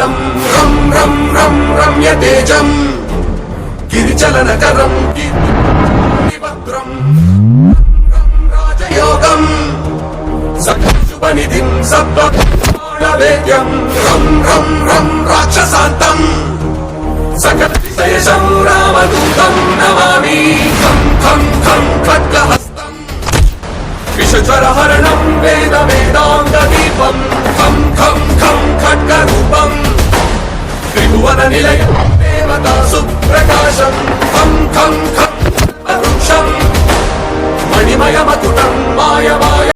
కమలం రం రం రం రమ్య తేజం గిరిచలనకరం కీర్తిభద్రం రాజయోగం శుభనిధిం సద్వేద్యం రం రం రం రాక్షసాంతం సకల విషయం రామదూతం నమామి ఖం ఖం ఖం ఖడ్గహస్తం విషజ్వరహరణం వేద వేదాంగ దీపం ఖం ఖం ఖం ఖడ్గరూపం త్రిభువన నిలయం దేవతా సుప్రకాశం ఖం ఖం ఖం వృక్షం మణిమయమకుటం మాయమాయ